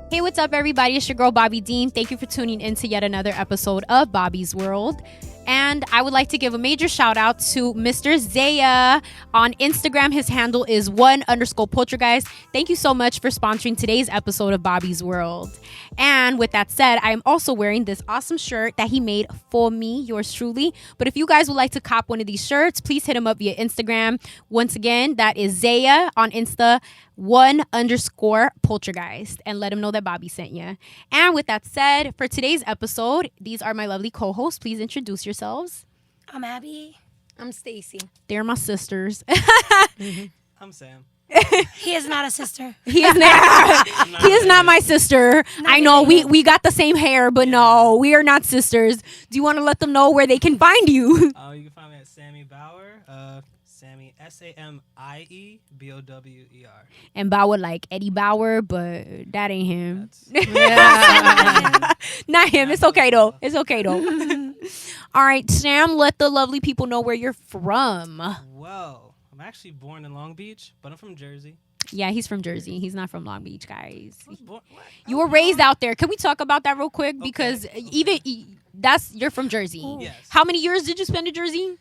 Hey, what's up, everybody? It's your girl, Blvd. Thank you for tuning in to yet another episode of Bobby's World. And I would like to give a major shout out to Mr. Zaya. On Instagram, his handle is _poltergeist. Thank you so much for sponsoring today's episode of Bobby's World. And with that said, I am also wearing this awesome shirt that he made for me, yours truly. But if you guys would like to cop one of these shirts, please hit him up via Instagram. Once again, that is Zaya on Insta, _poltergeist, and let him know that Bobby sent you. And with that said, for today's episode, these are my lovely co-hosts. Please introduce yourselves. I'm Abby. I'm Stacey. They're my sisters. I'm Sam. He is not a sister. He is not my sister. I know we got the same hair, but no, we are not sisters. Do you want to let them know where they can find you? You can find me at Sammy Bauer. Sammy SAMIE BOWER. And Bauer like Eddie Bauer, but that ain't him. Not him. It's okay though. All right, Sam, let the lovely people know where you're from. Well, I'm actually born in Long Beach, but I'm from Jersey. Yeah, he's from Jersey. He's not from Long Beach, guys. You What? were raised out there. Can we talk about that real quick? Because Okay. you're from Jersey. Ooh. Yes. How many years did you spend in Jersey?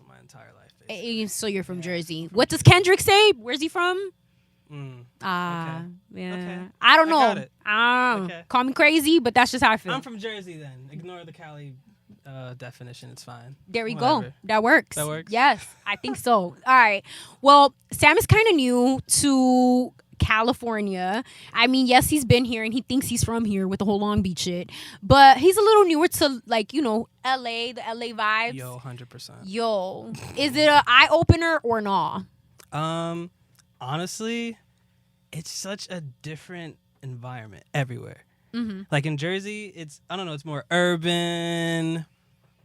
My entire life. Basically. So you're from Jersey. What does Kendrick say? Where's he from? Okay. Yeah. Okay. I don't know. I got it. Okay. Call me crazy, but that's just how I feel. I'm from Jersey then. Ignore the Cali definition. It's fine. There we Whatever. go. That works. That works? Yes, I think so. All right. Well, Sam is kind of new to California. I mean, yes, he's been here and he thinks he's from here with the whole Long Beach shit. But he's a little newer to, like, you know, LA, the LA vibes. Yo, 100%. Yo. Is it an eye opener or no? Honestly, it's such a different environment everywhere. Mm-hmm. Like in Jersey, it's more urban.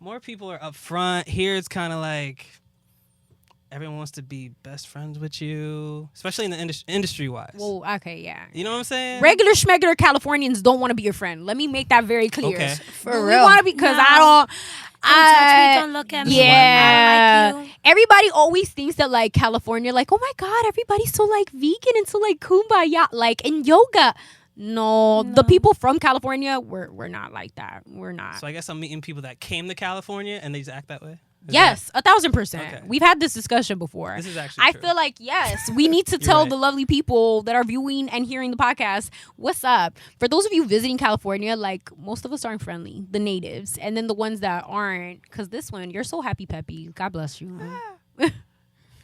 More people are up front. Here it's kind of like everyone wants to be best friends with you, especially in the industry-wise. Well, okay, yeah. You know what I'm saying? Regular schmegular Californians don't want to be your friend. Let me make that very clear. Okay. For We real. want to be, because No. I don't. Don't touch me, don't look at me. Yeah. I don't like you. Everybody always thinks that, like, California, like, oh my God, everybody's so, like, vegan and so, like, kumbaya, like, in yoga. No, the people from California, we're not like that. We're not. So I guess I'm meeting people that came to California and they just act that way? Yes, 1,000%. Okay. We've had this discussion before. This is actually I true. feel like, yes, we need to tell right. the lovely people that are viewing and hearing the podcast, what's up? For those of you visiting California, like, most of us aren't friendly, the natives, and then the ones that aren't, because this one, you're so happy peppy. God bless you.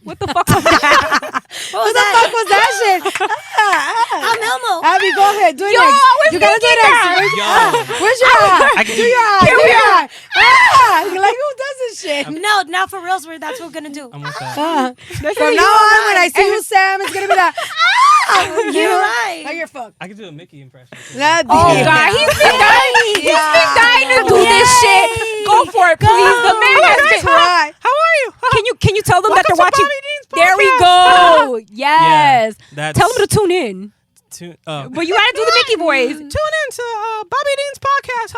What the fuck was that? What the fuck was that shit? I'm Elmo. Abby, go ahead. Do it Yo, next. I was You gotta do it thinking next. Yo. Where's your eye? I can Do your eye. Here Do we your are. eye. You're like, who does this shit? No, now for reals, that's what we're gonna do. I'm with that. From now on, when I see you, Sam, it's gonna be that. You're right. Like you're fucked. I can do a Mickey impression. That Oh, yeah. God, he's been dying to do this shit. Go for it, please. The man has been. Right. How are you? Can you tell them that they're Welcome to watching? Bobby Dean's There we podcast. go. Yes. That's Tell them to tune in. But you gotta do the Mickey voice. Tune in to Bobby Dean's podcast.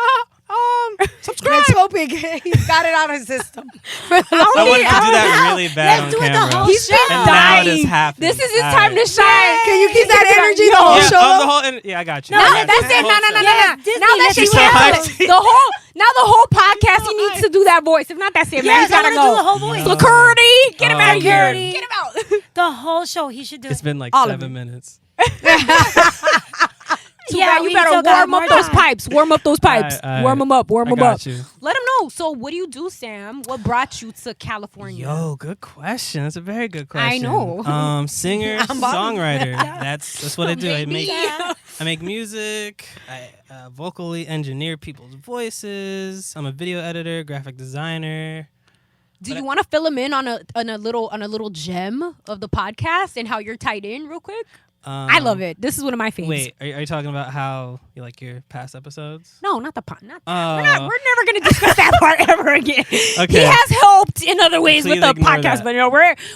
Subscribe. Let's hope he's got it out of his system. I wanted to do that really bad Let's on do it the camera. whole He's been And now it dying. has happened. This is his All time right. to shine. Can you keep that energy the whole Yeah, show? the whole yeah, I got you. No, I got that's you. it. No. Disney, Now that let's shit's do it. happened. Now the whole podcast, he needs to do that voice. If not, that's it, man. Yes, He's I gotta wanna do the go. whole voice. Security, get him Oh, out of here. man. Get him out. The whole show, he should do It's it. been like All of 7 minutes. Yeah, you we better still got warm up more those time. pipes. Warm up those pipes. All right. Warm them up. Warm I them up. got you. Let him know. So, what do you do, Sam? What brought you to California? Yo, good question. That's a very good question. I know. Singer, songwriter. That's what I do. Maybe. I make music. I vocally engineer people's voices. I'm a video editor, graphic designer. Do you want to fill him in on a little gem of the podcast and how you're tied in, real quick? I love it. This is one of my favorites. Wait, are you talking about how you like your past episodes? No, not the pod. Not Oh. we're never gonna discuss that part ever again. He Okay. has helped in other ways with Please the ignore podcast, that. but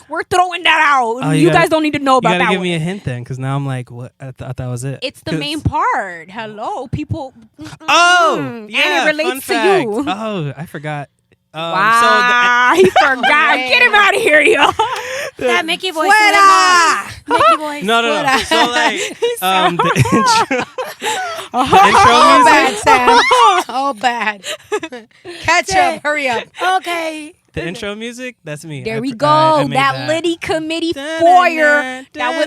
we're throwing that out. Oh, you gotta- guys don't need to know You about gotta that give one. me a hint then, because now I'm like, what? I thought that was it. It's the 'Cause- main part. Hello, people. Oh, yeah. and it relates fun to fact. you. Oh, I forgot. Wow, he forgot. Get him out of here, yo. That Mickey voice. Fuera! Mickey voice. No. So like, the intro Oh, music. bad, Sam. Oh, bad. Catch up. Hurry up. Okay. The intro music, that's me. There I we pr- go. I made that Liddy committee foyer. That was,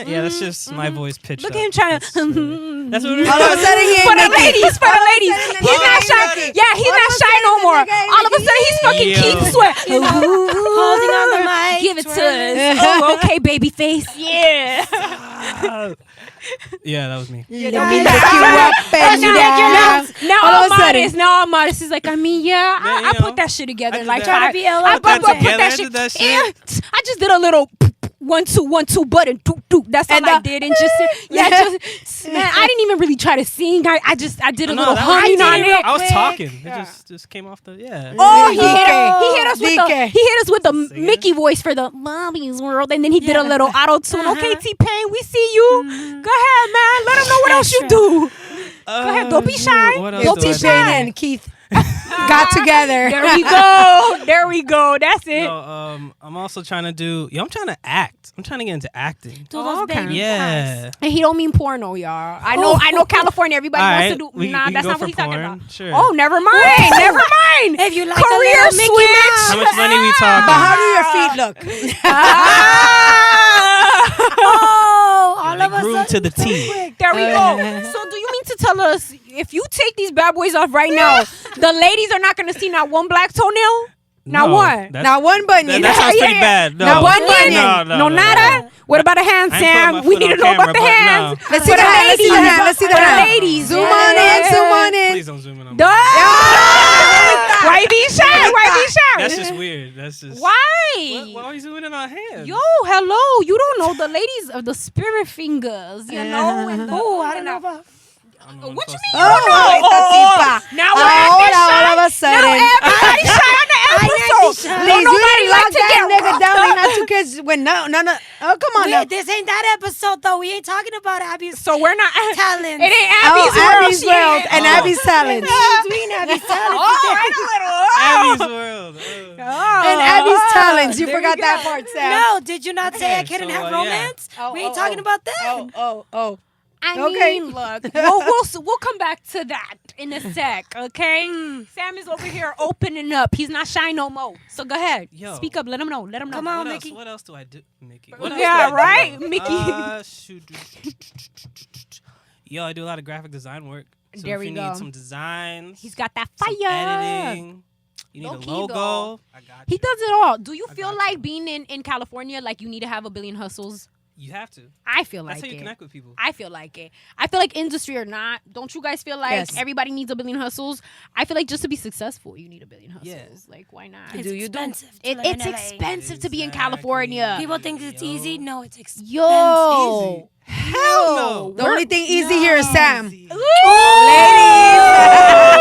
Yeah, that's just my voice pitched look up. at him trying That's to. That's what it is. All of a sudden, he For ain't the Mickey. ladies, for the ladies. He's not shy. Mickey. Yeah, he's not shy no more. All of a sudden, he's fucking Yo. Keith Sweat. Holding on the mic. Give it to twirling. us. Oh, okay, baby face. Yeah. Yeah, that was me. Don't be be that- you up and Now All I'm of a sudden. modest. Now I'm modest. He's like, I mean, yeah, Yeah, I you know, put that shit together. I did Like, that. Trying to be I eloquent. put together, that I shit. did that shit. Yeah, I just did a little 1 2 1 2 button. Doop, doop. That's all And I did. And just man, I didn't even really try to sing. I did a No, little that was humming on easy. it. I was quick. talking. Yeah. It just came off the Oh, he DK. hit us with DK. the Singer? Mickey voice for the Mommy's World, and then he did a Yeah. little auto tune. Okay, Uh-huh. T-Pain, we see you. Go ahead, man. Let them know what else you Extra. do. Go ahead. Don't be shy. What else Don't do be I T do? Pain shy. and Keith got together. There we go. There we go. That's it. No, I'm also trying to do. I'm trying to act. I'm trying to get into acting. Do those Okay. baby Yeah. eyes. And he don't mean porno, y'all. I know California. Everybody All wants right, to do. we Nah, can that's go not for what he's talking porn. about. Sure. Oh, never mind. Never mind. If you like Career a little Mickey switch. How much money we talking? But how do your feet look? Oh, all They of a groomed sudden. to the T. There we go. So do you mean to tell us if you take these bad boys off right now, the ladies are not going to see not one black toenail? Not No, one. that's- Now one bunion. That sounds pretty Yeah. bad. No. Not one No, bunion. no, No, no, nada. no. What about the hands, I ain't putting Sam? my We foot need to on know about camera, the but hands. no. Let's see the hand. Let's see the hand. Let's see the For the hand. ladies. Zoom on in. Zoom on in. Please don't zoom in on me. Duh. Why you being shy? Why you being shy? That's just weird. That's just. Why? Why are you zooming in on hands? Yo, hello. You don't know the ladies of the spirit fingers, you know? And the, Oh, I don't know about. I don't know What you I'm mean? supposed to Oh, Oh, now we're acting shy. all of a sudden. Now everybody's shy on the episode. shy. Don't Please, you nobody didn't like lock to that get nigga roughed down up. and not two kids when no. Oh, come on now. This ain't that episode though. We ain't talking about Abby's So we're not. talents. It ain't Abby's Oh, world. Abby's She world ain't- and Oh. Abby's talent. Between Abby's talents. Oh, right a little. Abby's world. And Abby's talents. You There forgot we that go. part, Sam. No, did you not say I Okay, couldn't so, have yeah. romance? Oh, We ain't oh, talking oh. about that. Oh. I Okay. mean, look, we'll come back to that in a sec, okay? Sam is over here opening up. He's not shy no more. So go ahead. Yo. Speak up. Let him know. Let him know. Come on, What Mickey. else? What else do I do, Mickey? What Yeah, else do I right, do? Mickey. Shoot. Yo, I do a lot of graphic design work. So There if we you go. need some designs, He's got that some fire. editing, you need Low-key, a logo. though. I got He you. does it all. Do you I feel got like you. being in California, like you need to have a billion hustles? You have to. I feel That's like how you it. connect with people. I feel like it. I feel like industry or not, don't you guys feel like Yes. everybody needs a billion hustles? I feel like just to be successful, you need a billion hustles. Yeah. Like, why not? It's Do you do? expensive. to live in It's LA. expensive to be in Exactly. California. People think it's Yo. easy. No, it's expensive. Yo. Hell no. The only thing easy here is Sam. Easy.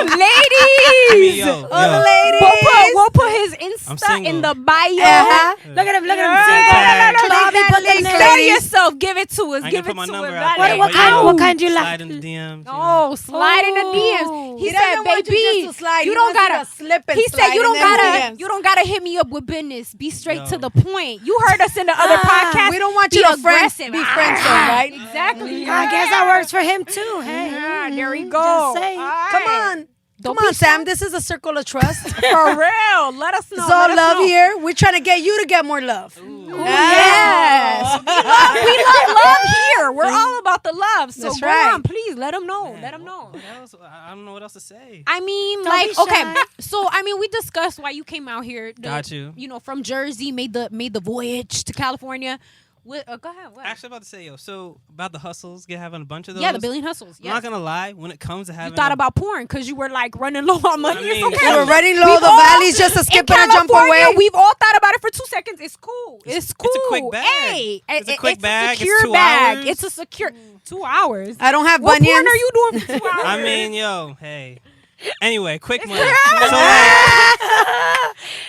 Ladies! Yo, All the yo. ladies. We'll put his I'm Insta single. in the bio. Uh-huh. Look at him. Look Yeah. at him. Single. No, Bobby, that put the link, name. Sell ladies. yourself. Give it to us. I Give can it put my to number us. out That there. What but, kind- you know, what kind you like? Slide in the DMs. you know. Oh, slide in the DMs. He He doesn't said, want you "Baby, just to slide. you He don't wants you gotta to slip and He said, slide "You in don't them gotta, DMs. you don't gotta hit me up with business. Be straight to Yo. the point." You heard us in the other podcast. We don't want Be you to aggressive. be friends, right? Exactly. I guess that works for him too. Hey. Yeah, there we go. Just saying. All right. Come on. Don't Come on, be Sam. This is a circle of trust. For real. Let us know. It's all let us love know. here. We're trying to get you to get more love. Yes. we love love here. We're all about the love. So That's go right. on, please let them know. Man, Let them know. What else? I don't know what else to say. I mean, Don't like, be okay. shy. So, I mean, we discussed why you came out here. Got you. You know, from Jersey, made the voyage to California. Go ahead. What? Actually, about to say, yo. So about the hustles, having a bunch of those. Yeah, the billion hustles. I'm Yeah. not gonna lie. When it comes to having, You thought about porn because you were like running low on money. I It's mean, okay. We're running low. We've The all- valley's just a skip in and a jump California, away. We've all thought about it for 2 seconds. It's cool. It's cool. It's a quick bag. Hey, It's a quick bag. A It's secure 2 bag. hours. It's a secure 2 hours. I don't have What bunions. porn are you doing for 2 hours? I mean, yo, hey. Anyway, quick money. So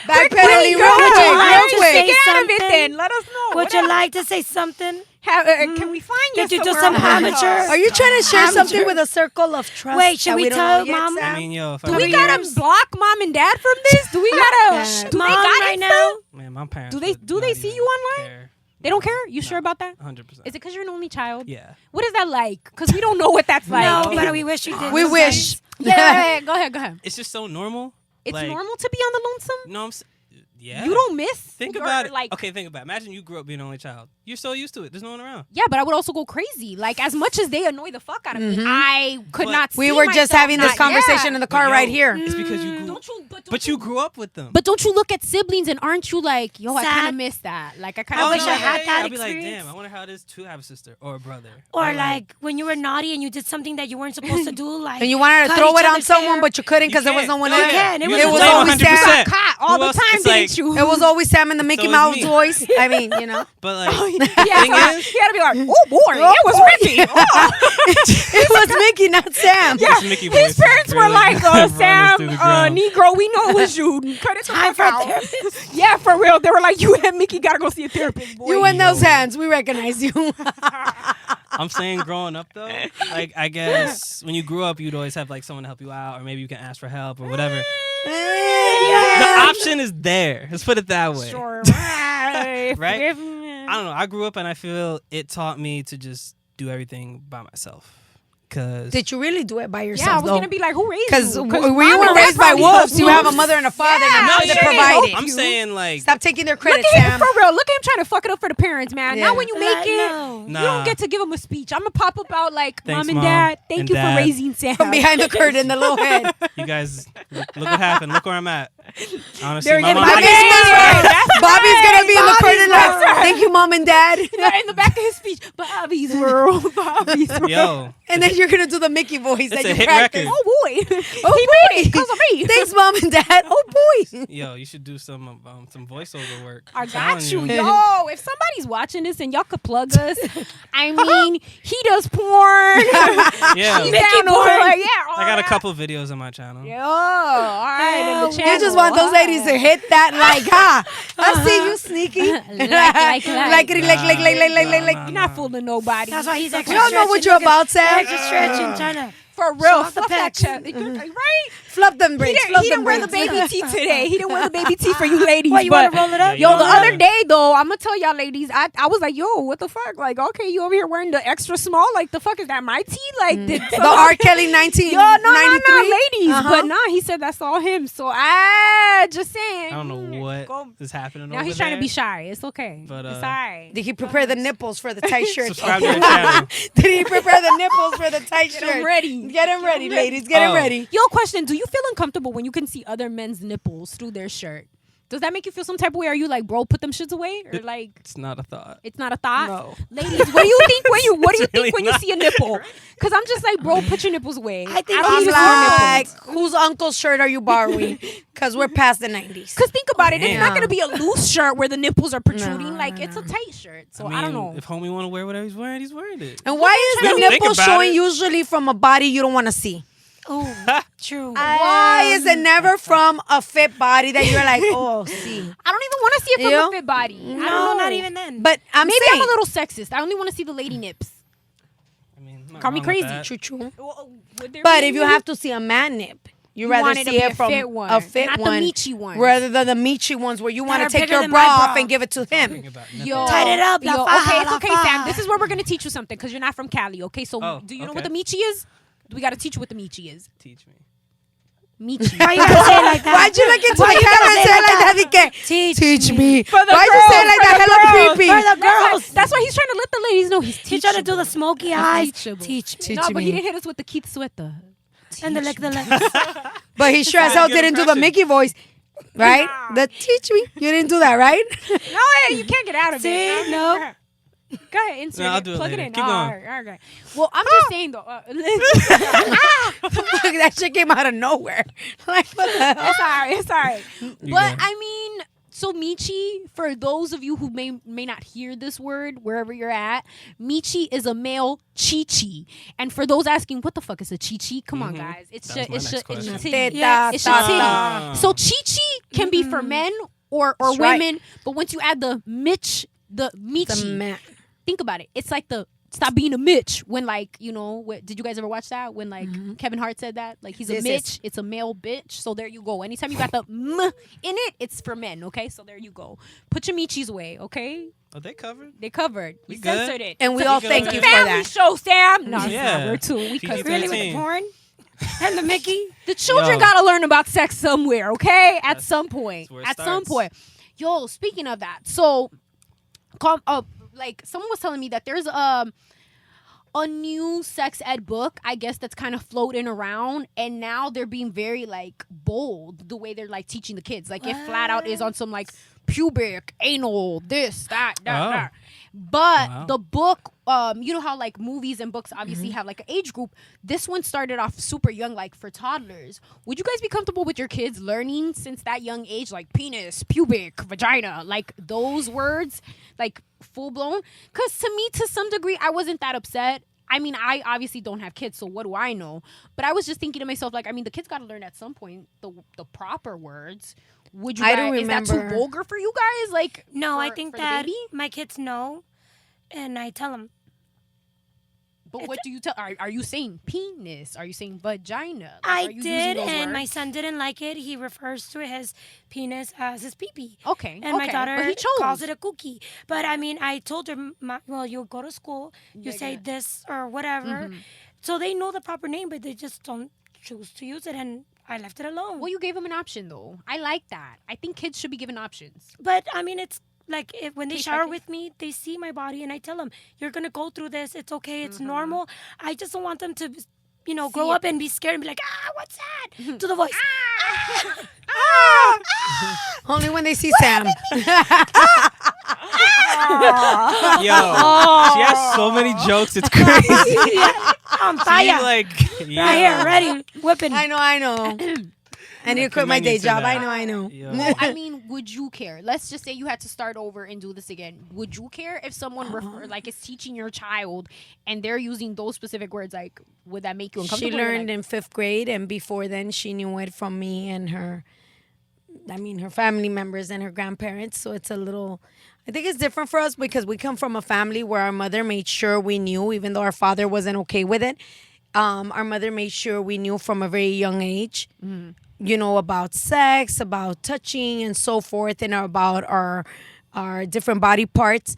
like, Backpedaling real Would you quick, like real to quick. say Get out of it something? then. Let us know. Would you like to say something? Can we find you Did you do somewhere some on the amateur? podcast? Are you trying to share Amateur. something with a circle of trust? Wait, should that we don't tell know yet, Mom? Sam? I mean, yo, if Do I we was- gotta block mom and dad from this? Do we gotta? Do they Mom got right it now? still? Man, my parents. Do they would not see even you online? care. They don't care? You sure about that? 100%. Is it because you're an only child? Yeah. What is that like? Because we don't know what that's like. No, but we wish you did. We wish. Yeah, go ahead. It's just so normal. It's like, normal to be on the lonesome? No, yeah. You don't miss? Think about it. Okay, think about it. Imagine you grew up being an only child. You're so used to it. There's no one around. Yeah, but I would also go crazy. Like, as much as they annoy the fuck out of me, I could not see We were just myself having this not- conversation in the car But right yo, here. It's because you grew But you grew up with them. But don't you look at siblings and aren't you like, yo, I Sad. kind of miss that. Like, I kind I of wish wish I had that I'd be like, experience. damn, I wonder how it is to have a sister or a brother. Or like when you were naughty and you did something that you weren't supposed to do, like And you wanted to cut throw each it on other's someone, hair. but you couldn't because there was no one You there. can. It You was It was blame always 100%. Sam. caught all Who the else? time, It's like- didn't you? It was always Sam in the Mickey So is Mouse me. voice. I mean, you know. But like, He thing had is, to be like, oh boy, it was Ricky. Oh. It was Mickey, not Sam. Yeah, Mickey his voice is parents were really like, rolling Sam, through the ground. Negro, we know it was you. Cut it the Time fuck for a out. therapist. Yeah, for real. They were like, you and Mickey gotta go see a therapist, boy. You and those hands, we recognize you. I'm saying growing up though, like I guess when you grew up, you'd always have like someone to help you out, or maybe you can ask for help or whatever. The option is there. Let's put it that way. Sure. Right? Right? I don't know. I grew up and I feel it taught me to just do everything by myself. Cause Did you really do it by yourself? Yeah, I was though? gonna be like, who raised you? Because when you mom were and dad raised by probably wolves, helped you have a mother and a father, Yeah, and no, I'm sure yeah, they provided. I'm saying like Stop taking their Look credit, at him Sam. for real. Look at him trying to fuck it up for the parents, man. Yeah. Now when you make it, No. you don't get to give them a speech. I'm gonna pop up out like, Thanks, mom and Mom dad, thank and you Dad. for raising Sam. From behind the curtain, the little head. you guys look what happened. Look where I'm at. Honestly, They're my getting mom. Bobby's Bobby's That's Bobby's gonna be in the Bobby's curtain. world. Like, thank you, mom and dad. in the back of his speech, Bobby's world, Bobby's world. Yo, And then you're gonna do the Mickey voice It's that a you hit practice. record. Oh boy, Oh he boy, made it because of me. Thanks, mom and dad. Oh boy. yo, you should do some voiceover work. I I'm telling got you, yo. If somebody's watching this and y'all could plug us, I mean, he does porn. Yeah, He's Mickey down to porn. yeah. I got a couple videos on my channel. Yo, all right. in the You channel. You just want those ladies to hit that like, huh? I see you sneaky. like. Like it, like. Nah, You're not fooling nobody. That's why he's extra. You don't know what you're about, Sam. Extra stretching, trying to. For real. off the Fluff that pecs. chest. Right? Fluff them He braids. didn't, Fluff he them didn't wear the braids. baby tee today. He didn't wear the baby tee for you ladies. What, you but want to roll it up? Yeah, yo, the Yeah. other day though, I'm gonna tell y'all ladies, I was like, yo, what the fuck? Like, okay, you over here wearing the extra small? Like, the fuck is that my tee? Like, did The R. Kelly 1993. Yo, no, ladies. Uh-huh. But nah, he said that's all him. So I just saying. I don't know what Go- is happening. Now over he's trying to there. be shy. It's okay. But, it's all right. Did he prepare the nipples for the tight shirt? Subscribe to your channel. Did he prepare the nipples for the tight Get shirt? him ready. Get him ready, ladies. Get him Oh. ready. Yo, question. Do you feel uncomfortable when you can see other men's nipples through their shirt? Does that make you feel some type of way? Are you like, bro, put them shits away? Or like, It's not a thought. it's not a thought? No. Ladies, what do you think when you It's really you not. see a nipple? Because I'm just like, bro, put your nipples away. I think don't I'm even see your like, nipples. whose uncle's shirt are you borrowing? Because we're past the 90s. Because think about it, it's Damn. not going to be a loose shirt where the nipples are protruding. No, like, no, it's a tight shirt. So I I, mean, don't know. if homie want to wear whatever he's wearing it. And why is We the don't think nipple about showing it. usually from a body you don't want to see? Oh, true. Why is it never from a fit body that you're like, oh, see? I don't even want to see it from You? a fit body. I No, don't know. not even then. But I'm Maybe saying, I'm a little sexist. I only want to see the lady nips. I mean, not Call me wrong with crazy. that. choo-choo. Would there But be if you any? have to see a man nip, you You rather want it to see be it a from fit one, a fit not the one, meaty ones. rather than the meaty ones where you want to are take bigger your than bra my off bra. and give it to Think him. about Yo, nipples. Tight it up, la yo, faja, okay, it's la okay, faja. Sam. This is where we're gonna teach you something because you're not from Cali. Okay, so Oh, do you know okay. what the michi is? We gotta teach you what the michi is. Teach me. Michi. Why you gotta say it like that? Why'd you look into Why the you gotta camera and say it like that? Dike? Teach me. For the Why'd you say it girls, like for that? the Hella girls. creepy. For the girls. That's why he's trying to let the ladies know he's He's teachable. trying to do the smoky eyes. Teachable. Teach. No, but he didn't hit us with the Keith Sweater. And the legs. But he sure as hell didn't do the Mickey voice, right? The teach me. You didn't do that, right? No, you can't get out of See? it. No. Go ahead, insert No, I'll it. do it Plug later. it in. Keep Oh, going. all right, okay. Well, I'm just saying though. That shit came out of nowhere. Like, what the hell? It's all right. It's all right. You But go. I mean, so Michi, for those of you who may not hear this word wherever you're at, Michi is a male chichi. And for those asking, what the fuck is a chichi? Come on, guys. It's That was my next question. titty. Yeah, It's Ta- your titty. ta- So chichi can be for men or That's right. women, but once you add the Michi, The man. think about it. It's like the stop being a Mitch. When like, you know, did you guys ever watch that? When like Kevin Hart said that, like he's a Mitch, it's a male bitch. So there you go. Anytime you got the in it, it's for men. Okay, so there you go. Put your Michis away. Okay. Oh, they covered. They covered. We good? censored it. And we all thank you for Family that. show, Sam. No, Yeah. we're too. We cuss. Really with the porn and the Mickey. The children Yo. gotta learn about sex somewhere, okay? At That's- some point. that's where it At some starts. point. Yo, speaking of that, so like someone was telling me that there's a new sex ed book, I guess, that's kind of floating around, and now they're being very like bold the way they're like teaching the kids. Like it flat out is on some like pubic, anal, this, that. But Wow. the book, you know how like movies and books obviously have like an age group. This one started off super young, like for toddlers. Would you guys be comfortable with your kids learning since that young age, like penis, pubic, vagina, like those words, like full blown? Because to me, to some degree, I wasn't that upset. I mean, I obviously don't have kids, so what do I know? But I was just thinking to myself, like, I mean, the kids got to learn at some point the proper words. Would you? I guys, don't is that too remember. vulgar for you guys? Like, No, I for- think for the that baby? my kids know, and I tell them. But what do you tell? Are you saying penis? Are you saying vagina? Like, I are you using did, those and my words? son didn't like it. He refers to his penis as his pee-pee. Okay, And my okay, daughter but he chose. calls it a cookie. But I mean, I told her, well, you go to school, you Yeah, say yeah. this or whatever. So they know the proper name, but they just don't choose to use it. And I left it alone. Well, you gave them an option though. I like that. I think kids should be given options. But I mean, it's like when they Case by shower case. with me, they see my body, and I tell them, "You're gonna go through this. It's okay. It's normal." I just don't want them to, grow it. up and be scared and be like, what's that?" To the voice. Only when they see Sam. Yo, she has so many jokes. It's crazy. On She fire. like, Right here, ready, whipping. I know. I need to quit my commend day you to job. that. I know. Yo. Well, I mean, would you care? Let's just say you had to start over and do this again. Would you care if someone is teaching your child and they're using those specific words? Like, would that make you She uncomfortable? learned in 5th grade, and before then, she knew it from me and her family members and her grandparents. So it's a little, I think it's different for us because we come from a family where our mother made sure we knew, even though our father wasn't okay with it. Our mother made sure we knew from a very young age, about sex, about touching and so forth, and about our different body parts.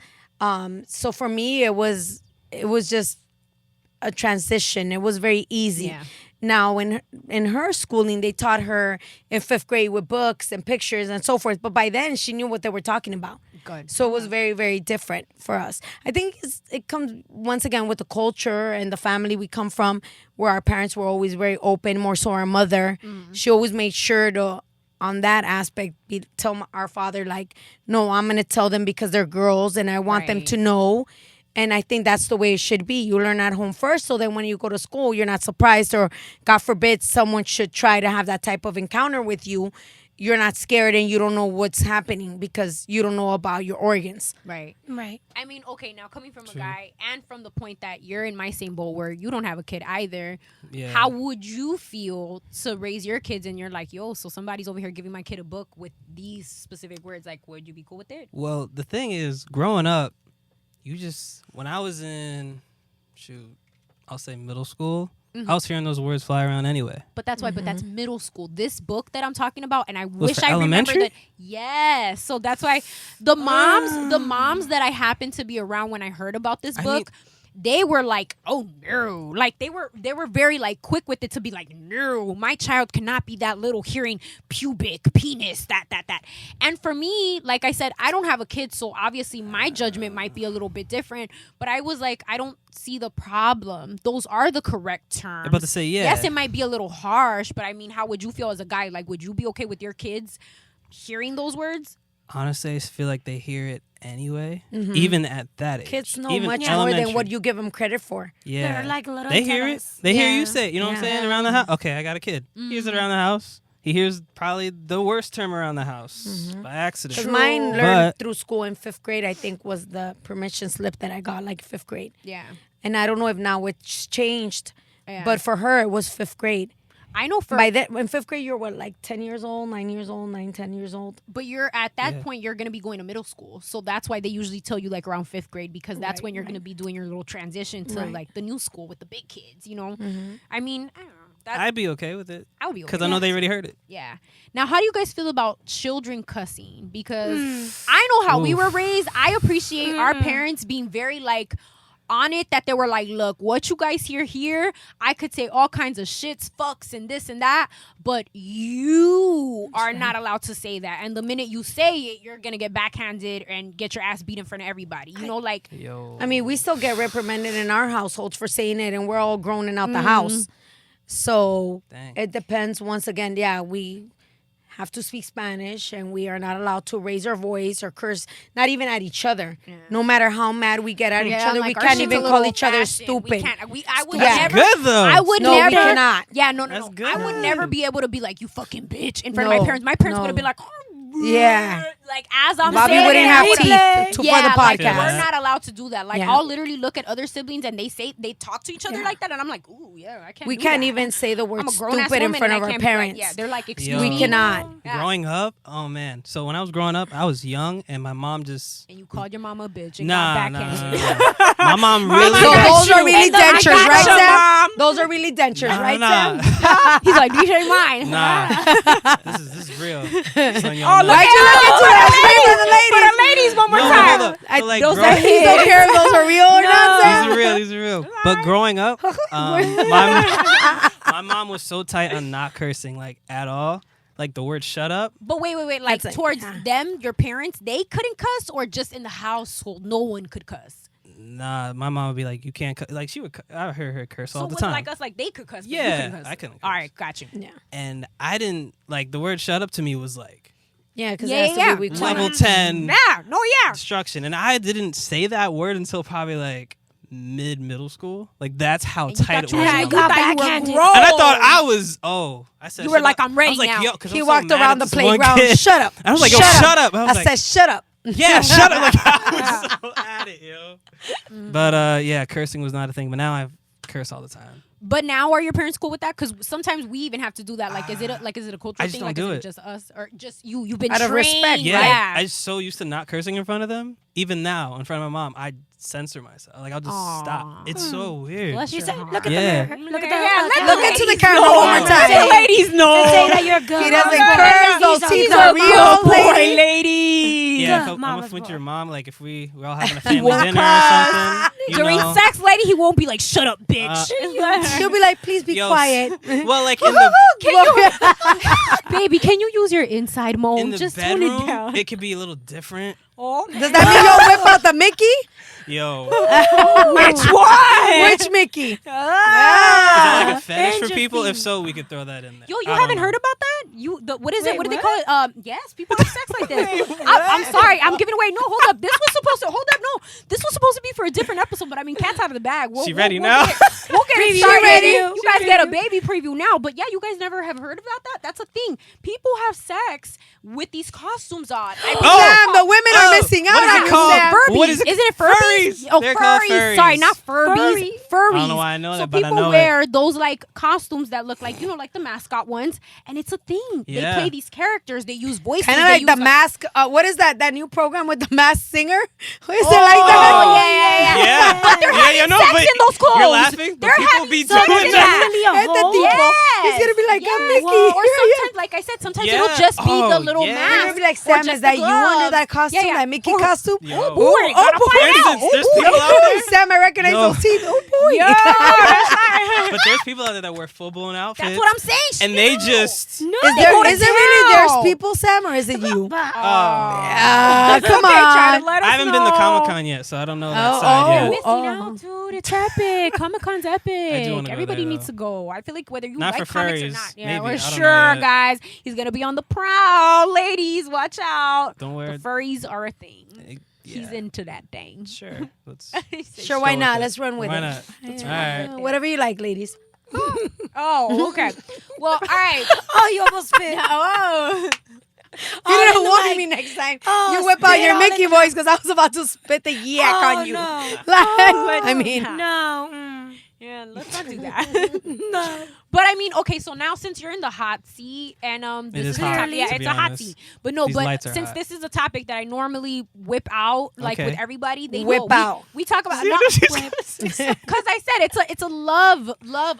So for me, it was just a transition. It was very easy. Yeah. Now, in her schooling, they taught her in 5th grade with books and pictures and so forth. But by then, she knew what they were talking about. Good. So it was very, very different for us. I think it comes, once again, with the culture and the family we come from, where our parents were always very open, more so our mother. She always made sure to, on that aspect, tell our father, like, no, I'm going to tell them because they're girls and I want them Right. to know. And I think that's the way it should be. You learn at home first, so then when you go to school, you're not surprised, or God forbid, someone should try to have that type of encounter with you. You're not scared and you don't know what's happening because you don't know about your organs. Right. Right. I mean, okay, now coming from a guy and from the point that you're in my same boat where you don't have a kid either, Yeah. how would you feel to raise your kids and you're like, yo, so somebody's over here giving my kid a book with these specific words? Like, would you be cool with it? Well, the thing is, growing up, when I was in, I'll say middle school, I was hearing those words fly around anyway. But that's why. But that's middle school. This book that I'm talking about, and I wish for I remember elementary? that. Yes. So that's why the moms that I happened to be around when I heard about this book, they were like, oh no, like they were very like quick with it to be like, no, my child cannot be that little hearing pubic, penis, that. And for me, like I said, I don't have a kid, so obviously my judgment might be a little bit different. But I was like, I don't see the problem. Those are the correct terms. I'm about to say, yeah. Yes, it might be a little harsh, but I mean, how would you feel as a guy? Like, would you be okay with your kids hearing those words? Honestly, I feel like they hear it anyway, even at that age. Kids know even much more elementary. than what you give them credit for. Yeah, They're like little They hear it. antennas. They hear Yeah. you say it. You know what I'm saying? Around the house. Okay, I got a kid. He hears it around the house. He hears probably the worst term around the house by accident. Because mine learned But- through school in 5th grade, I think, was the permission slip that I got, like 5th grade. Yeah. And I don't know if now it's changed, Yeah. but for her, it was 5th grade. I know for By that, in 5th grade, you're what, like 10 years old, 9 years old, 9, 10 years old? but you're at that point you're going to be going to middle school. So that's why they usually tell you like around 5th grade because that's when you're going to be doing your little transition to like the new school with the big kids, you know? I mean, I don't know. I'd be okay with it. I would be okay. Because I know they already heard it. Yeah. Now, how do you guys feel about children cussing? Because I know how we were raised. I appreciate our parents being very like on it, that they were like, look, what you guys hear here, I could say all kinds of shits, fucks, and this and that, but you are not allowed to say that. And the minute you say it, you're going to get backhanded and get your ass beat in front of everybody. You know, like... Yo. I mean, we still get reprimanded in our households for saying it, and we're all grown and out the house. So it depends. Once again, we have to speak Spanish, and we are not allowed to raise our voice or curse, not even at each other. No matter how mad we get at each other, like, we can't even call each other stupid. I would That's never, good, though. I would No, never. we cannot. Yeah, no. That's good. I would never be able to be like, you fucking bitch in front of No, my parents. My parents no. would have been like, Yeah. like as I'm Bobby saying wouldn't it, have I would- teeth for the like, podcast. we're not allowed to do that. Like, Yeah. I'll literally look at other siblings and they talk to each other like that, and I'm like, ooh, yeah, I can't. We do can't that. even say the word I'm a grown-ass stupid in woman front and of I our can't be like, parents. yeah, they're like, excuse We me. cannot. Yeah. Growing up, oh man. So when I was growing up, I was young, and my mom just... And you called your mama a bitch and Nah. got backhanded. My mom really... So got those are you. really And look, I dentures, got right, you, Sam? Mom. Those are really dentures, right, nah. Sam? He's like, these ain't mine. Nah. This is real. Son, y'all Oh, know. look Why'd you look into that? Explain to the ladies. For the ladies, one more No, time. hold up. So, like, Those grow- are his. Don't care if those are real or not, Sam. These are real. But growing up, my mom was so tight on not cursing, like, at all. Like, the word shut up. But wait. Like, That's it. towards Yeah. them, your parents, they couldn't cuss, or just in the household, no one could cuss? Nah, my mom would be like, you can't cuss. Like, she would, I heard her curse all So the was it time. like us, like they could cuss, but you Yeah, couldn't cuss? I couldn't All curse. right, got you. Yeah. And I didn't, like, the word shut up to me was like Yeah, because Yeah, it has yeah. to be weak. level 10 Yeah, no, yeah. instruction. And I didn't say that word until probably like middle school. Like, that's how And you tight it thought was. you in had- my you life. thought you were backhanded. grown. And I thought I was, I said, You were shut like, up. I'm ready I was like, now. yo, 'cause He I'm so walked mad around at the this one playground. kid. Shut up. I was like, yo, shut up. I was I like, said, shut up. yeah, shut up. Like, I was so at it, yo. But yeah, cursing was not a thing. But now I curse all the time. But now, are your parents cool with that? Because sometimes we even have to do that. Like, is it a cultural I just thing? don't Like, do is it. just us, or just you? You've been Out of trained. respect, Yeah, Yeah. I'm so used to not cursing in front of them. Even now, in front of my mom, I censor myself. Like, I'll just stop. It's so weird. Bless your heart. Look at Yeah. the mirror. Look at Yeah, the Look into the camera one more Let time. the ladies know. Say that you're good. He doesn't Mama. curse. Those He's a teeth good are real, boy. lady. ladies. Yeah, Good I'm mama's with boy. your mom. Like, if we're all having a family dinner or something. You During know. sex, lady, he won't be like, "Shut up, bitch." She'll be like, please be Yo, quiet. Well, like in the Baby, can you use your inside moan? in the Just tone bedroom, it down. it could be a little different. Does that mean you'll whip out the Mickey? Yo, Which one? Which Mickey? is that like a fetish for people? If interesting. so, we could throw that in there. Yo, you I don't haven't know. heard about that? What is it? Wait, What do they what? call it? Yes, people have sex like this. I'm sorry, I'm giving away. No, hold up. This was supposed to be for a different episode, but I mean, cat's out of the bag. She ready now? We'll get it Preview. started. Ready. You guys get a baby preview now, but yeah, you guys never have heard about that. That's a thing. People have sex with these costumes on. I mean, Sam, the women are missing out What is on it you, called? Sam. Furbies. What is it? Isn't it Furbies? Furries. Oh, They're called furries. Sorry, furries. not Furbies. Furry. Furries. I don't know why I know so that, but I people know it. wear those like costumes that look like, like the mascot ones, and it's a thing. Yeah. They play these characters. They use voices. Kind of they like the use, mask. What is that? That new program with the masked singer? Is it like Oh, that? Yeah. But they're having no, sex but in those clothes. You're laughing, but They're people having be sex doing in that. Really a Este hole? tipo. Yes. He's gonna be like Yes. a Mickey. Or Yeah, sometimes, like I said, sometimes it'll just be the little yeah. You're mask. gonna be like, or Sam, just is that the you under gloves. that costume, Yeah. that Mickey Oh. costume? Yo. Oh boy, Oh, gotta boy. find out. There's Ooh, people ooh, out there. Sam, I recognize Yo. those teeth. Oh boy. Yo, that's not- But there's people out there that wear full blown outfits. that's what I'm saying. And they just. No. Is it really there's town. people, Sam, or is it you? Oh. Come on. I haven't been to Comic Con yet, so I don't know that Oh, side oh. yet. Missing out, dude. It's epic. Comic Con's epic. wanna go Everybody there, needs though. to go. I feel like whether you Not like for comics or furries. not. Yeah, Maybe. we're I don't know sure, yet. guys. He's gonna be on the prowl. Ladies, watch out. Don't wear. The furries are a thing. He's Yeah. into that thing. Sure. Let's. Sure, why go not? with it. Let's run with Why it. not? Yeah. All right. Whatever you like, ladies. Oh, okay. Well, all right. Oh, you almost spit. Oh. You didn't in the warn mic. me next time. Oh, You whip out spit your all in Mickey the- voice because I was about to spit the yak Oh, on you. no. Like, I mean, No. Yeah, let's not do that. No. But I mean, okay, so now since you're in the hot seat and this is is hot, a topic, yeah, to it's be a hot honest. seat. But no, These but lights are since hot. this is a topic that I normally whip out like Okay. with everybody, they Whip know. out. We talk about See what she's gonna say? because I said it's a love,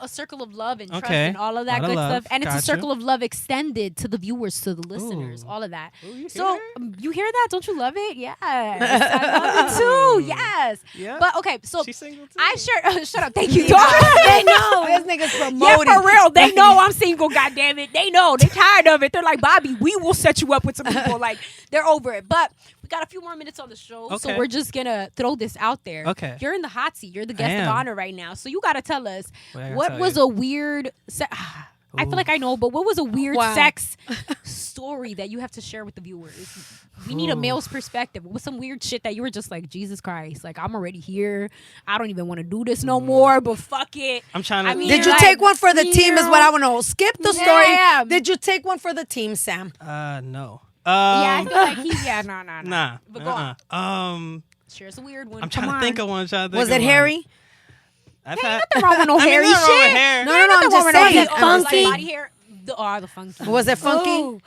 a circle of love and trust Okay. and all of that Lot of good love. stuff, and it's a Gotcha. circle of love extended to the viewers, to the listeners, Ooh. all of that. Ooh, you hear So her? you hear that? Don't you love it? Yes, I love it too. Yes. Yeah. But okay, so She's single too. I shared. Shut up. Thank you, dog. They know. This nigga's Yeah, promoting. for real. They know I'm single, goddammit. They know. They're tired of it. They're like, Bobby, we will set you up with some people. Like, they're over it. But we got a few more minutes on the show, so Okay. we're just going to throw this out there. Okay. You're in the hot seat. You're the guest of am. honor right now. So you got to tell us, What I gotta what tell was you? a weird... I feel like I know, but what was a weird Wow. sex story that you have to share with the viewers? We need a male's perspective. What was some weird shit that you were just like, Jesus Christ, like, I'm already here. I don't even want to do this no more, but fuck it. I'm trying to. I mean, Did you like, take one for the team? Is what I want to know. Skip the story. Yeah. Did you take one for the team, Sam? No. Yeah, I feel like he's... Yeah, no. Nah. But go on. Sure, it's a weird one. I'm trying to think of one. Was it hairy? I've had. Nothing wrong with no I mean, hairy nothing wrong with shit. hair. No, I'm just Was saying. it funky? Body hair? The funky. Was it funky? Oh,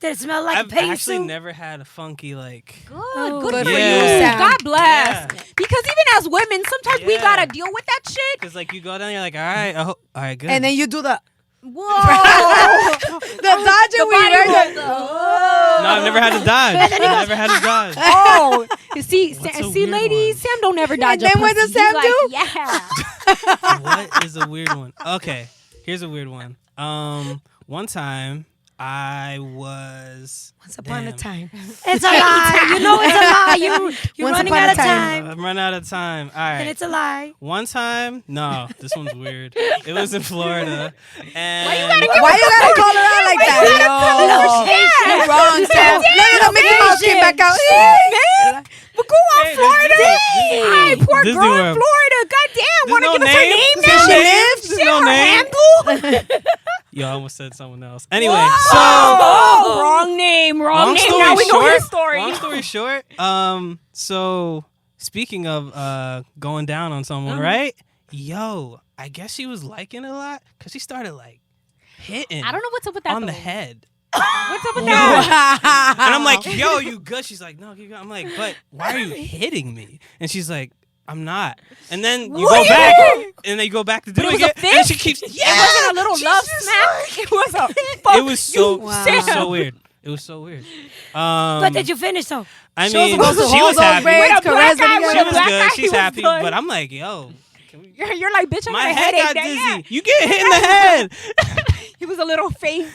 did it smell like I've a paint actually suit? never had a funky like. Good Good for for you. you, Sam. God bless. Yeah. Because even as women, sometimes we Yeah. gotta deal with that shit. Cause like you go down, you're like, all right, all right, good. And then you do the Whoa. the dodger weed. no, I've never had to dodge. I've never had to dodge. Oh, you see, What's a see, weird ladies, one? Sam don't ever dodge. then a what pussy. does Sam He's do? like, yeah. What is a weird one? Okay, here's a weird one. One time I was. Once upon a Damn. time. It's a lie. You know it's a lie. You're Once running upon out a of time. time. I'm running out of time. All right. And it's a lie. One time, no, this one's weird. It was in Florida, and Why you gotta call her out like that? Yo, you're wrong, Sam. Look, Mickey Mouse came back out. But go on, Hey, Florida. Disney- Hey, poor Disney girl in World. Florida. Goddamn, There's want to no give us her name? name There's now? no She name? lives? There's Shit, no her name. handle? Yo, I almost said someone else. Anyway, Oh, wrong name, wrong long name. story Now we know short, his story. long story short, so speaking of going down on someone, right? Yo, I guess she was liking it a lot because she started like hitting I don't know what's up with that. on the though. head. What's up with that? And I'm like, yo, you good? She's like, no, keep going. I'm like, but why are you hitting me? And she's like, I'm not. And then you go back, and then you go back to do But it it was a again, and she fist? keeps, It wasn't a little love smack. It was a fuck. It was so, Wow. it was so weird. It was so weird. But did you finish though? I She was mean, supposed to she hold was those happy. braids, With a black caress it eye, together. with She a was black good. eye, She's he was happy. good. But I'm like, yo, can we, You're like, bitch, I my got a head headache. got That- dizzy. yeah. You get hit in the head. He was a little faint.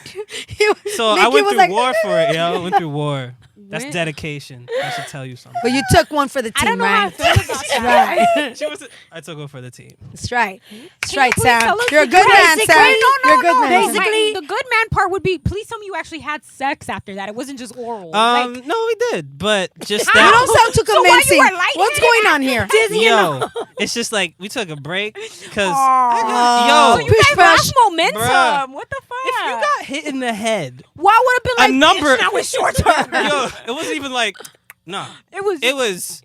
So I Mickey went was through like, war for it, yo. I went through war. That's When- dedication. I should tell you something. But you took one for the I don't team, know how I right? feel about that. Right. She was. I took one for the team. That's right. That's Can right, you please Sam. tell us You're a the good man, basic- Sam. Wait, You're a good man. Basically- the good man part would be, please tell me you actually had sex after that. It wasn't just oral. Like, No, we did, but just You How? don't that. sound too So why you convincing. were lightheaded What's going on here? Yo, it's just like we took a break because Aw. so yo, you guys Push, lost push. momentum. Bruh. What the fuck? if you got hit in the head, why would have been like a number. Bitch, now it's short term. Yo, it wasn't even like. No, It was.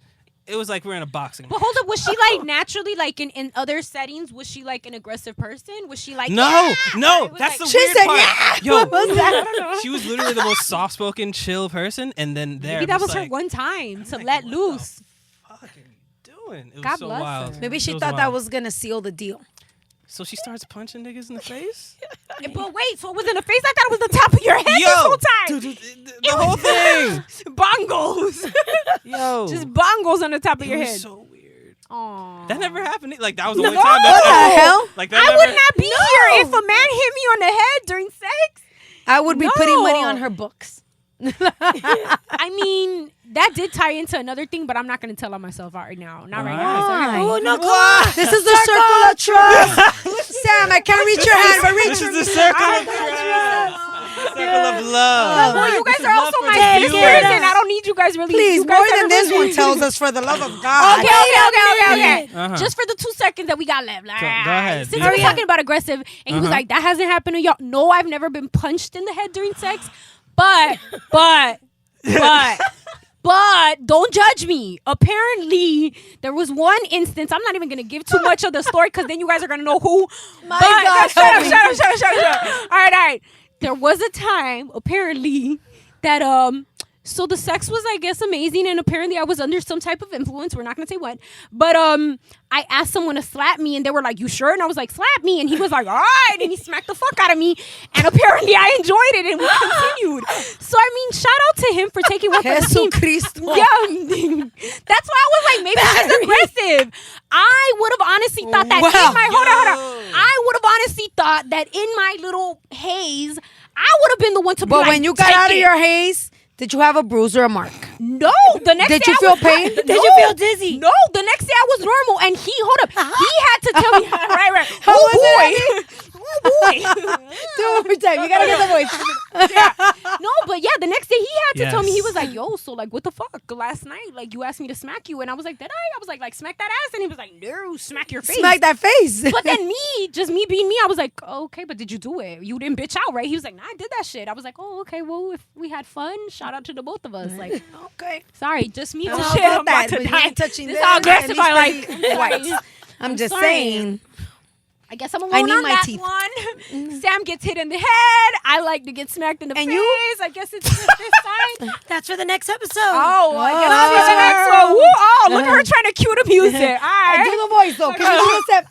It was like we're in a boxing. But hold up, was she like naturally like in other settings? Was she like an aggressive person? Was she like No, yeah? no, It was that's like- the She weird said, part. yeah. Yo, What was that? she was literally the most soft-spoken, chill person, and then there Maybe that was her like, one time to like, let what the loose. fuck are you doing? It was God so bless wild. her. Maybe she It thought wild. that was gonna seal the deal. So she starts punching niggas in the face. But wait, so it was in the face? I thought it was the top of your head this whole time. dude, the whole thing. Bongos. Yo, Just bongos on the top of it your was head. so weird. Aww. That never happened. Like that was the No. only time. What That the hell? Like that I never, would not be here if a man hit me on the head during sex. I would be putting money No. on her books. I mean, that did tie into another thing, but I'm not going to tell on myself right now. Not right now. Why? Oh no, come on. This is the circle of trust. Sam, I can't reach your hand, but reach This your is the circle of trust. Circle of love. Well, you guys This are is also love my for sisters, viewers. and I don't need you guys really. Please, you guys more are than this really- one tells us, for the love of God. Okay. Uh-huh. Just for the 2 seconds that we got left. Go ahead. Since Yeah. we're talking about aggressive, and he was Uh-huh. like, that hasn't happened to y'all. No, I've never been punched in the head during sex. But But don't judge me. Apparently, there was one instance. I'm not even gonna give too much of the story because then you guys are gonna know who. My God, Shut up. All right. There was a time, apparently, that so the sex was, I guess, amazing, and apparently I was under some type of influence. We're not gonna say what, but I asked someone to slap me, and they were like, "You sure?" And I was like, "Slap me," and he was like, "All right," and he smacked the fuck out of me, and apparently I enjoyed it, and we continued. So I mean, shout out to him for taking one for the team. Cristo. Yeah, that's why I was like, maybe he's aggressive. I would have honestly thought that in my hold on. I would have honestly thought that in my little haze, I would have been the one to. But be when you got out of your haze, did you have a bruise or a mark? No, the next Did day you feel pain? Did you feel dizzy? No, the next day I was normal, and he had to tell me. Right. How was it? Oh boy. Do it one more time. You gotta get the voice. Yeah. No, but yeah, the next day he had to tell me. He was Yes. like, "Yo, so like, what the fuck? Last night, like, you asked me to smack you, and I was like, did I? I was like, smack that ass, and he was like, no, smack your face. Smack that face. But then me being me, I was like, okay, but did you do it? You didn't bitch out, right? He was like, nah, I did that shit. I was like, oh, okay, well, if we had fun, shout out to the both of us. Like, Okay. sorry, just me. How Oh, about shit, I'm that? about to But you die. ain't touching This is them, how at aggressive least I like. they white. I'm just sorry. saying. I guess I'm alone I need on my that teeth. one. Sam gets hit in the head. I like to get smacked in the And face. you? I guess it's just this side. That's for the next episode. Oh, I guess I'll be the next one. Woo, oh, look at her trying to cue the music. All right. Do the voice though. Can you do the step?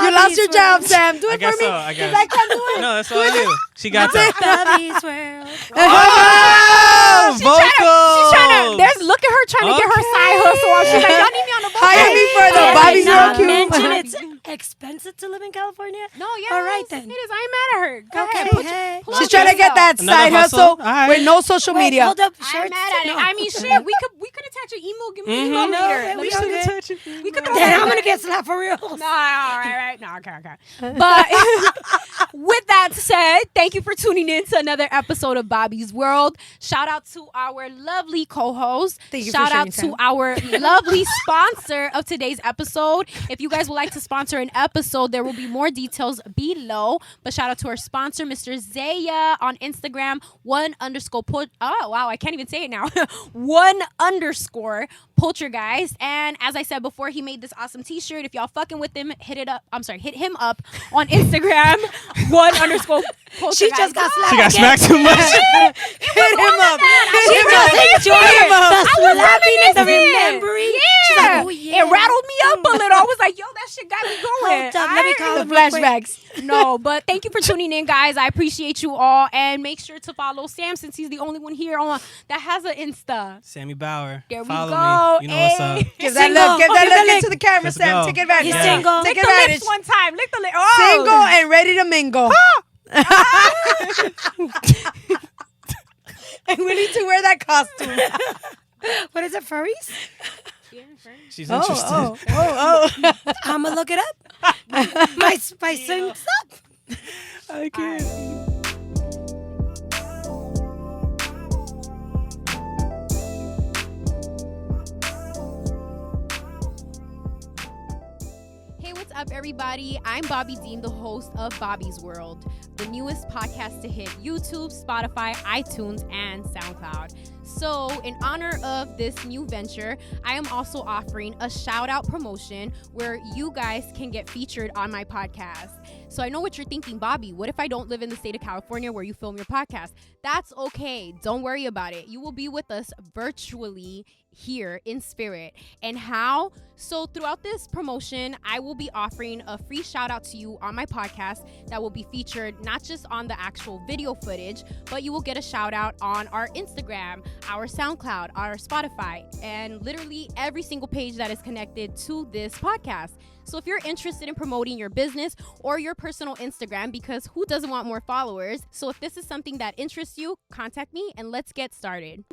You lost your job, Sam. Do I it guess for me. so. I guess. I can't do it. No, that's all you. She got that. Bobby's world. Oh, She's trying to. Look at her trying to get her side hustle. She's like, y'all need me on the boat. Hire me for the Did Bobby's not World mention Cube. it's expensive to live in California. No, yeah. All right then. It is. I ain't mad at her. Go ahead. Hey. She's trying to get that Another side hustle? hustle All right. with no social Wait, media. hold up. I'm Shirts? mad at it. No. I mean, shit. We could attach an email. Give me an email No, later. we Let me don't see. get- We could throw Then that I'm back. gonna get slapped for real. No, all right. No, okay. But with that said, thank you for tuning in to another episode of Bobby's World. Shout out to our lovely co-host. Thank you for Shout out sharing, to Sam. our lovely sponsor of today's episode. If you guys would like to sponsor an episode, there will be more details below. But shout out to our sponsor, Mr. Zaya, on Instagram, oh wow, I can't even say it now. _, poltergeist. And as I said before, he made this awesome t-shirt. If y'all fucking with him, hit him up on Instagram, _, poltergeist. She just got slapped. She got smacked too much. Hit him up. She just enjoyed the I was slapping and the reminiscing. remembering. Yeah. She's like, oh, yeah. It rattled me up a little. I was like, yo, that shit got me going. Hold up, let me call The him real quick. flashbacks. No, but thank you for tuning in, guys. I appreciate you all. And make sure to follow Sam since he's the only one here on that has an Insta. Sammy Bauer. There we Follow go. me. You know what's up. Hey. Give that Single. look. Give Okay, that the look link. into the camera, Let's Sam. go. Take advantage. He's Yeah. single. Take Lick the advantage. lips one time. Lick the lips. Oh. Single and ready to mingle. And we need to wear that costume. What is it, furries? She's interested. I'm gonna look it up. My swing's up. I can't. Hey, what's up, everybody? I'm BOBBi, the host of Bobby's World, the newest podcast to hit YouTube, Spotify, iTunes, and SoundCloud. So, in honor of this new venture, I am also offering a shout-out promotion where you guys can get featured on my podcast. So I know what you're thinking, Bobby. What if I don't live in the state of California where you film your podcast? That's okay. Don't worry about it. You will be with us virtually here in spirit. And how? So throughout this promotion, I will be offering a free shout out to you on my podcast that will be featured not just on the actual video footage, but you will get a shout out on our Instagram, our SoundCloud, our Spotify, and literally every single page that is connected to this podcast. So if you're interested in promoting your business or your personal Instagram, because who doesn't want more followers? So if this is something that interests you, contact me and let's get started.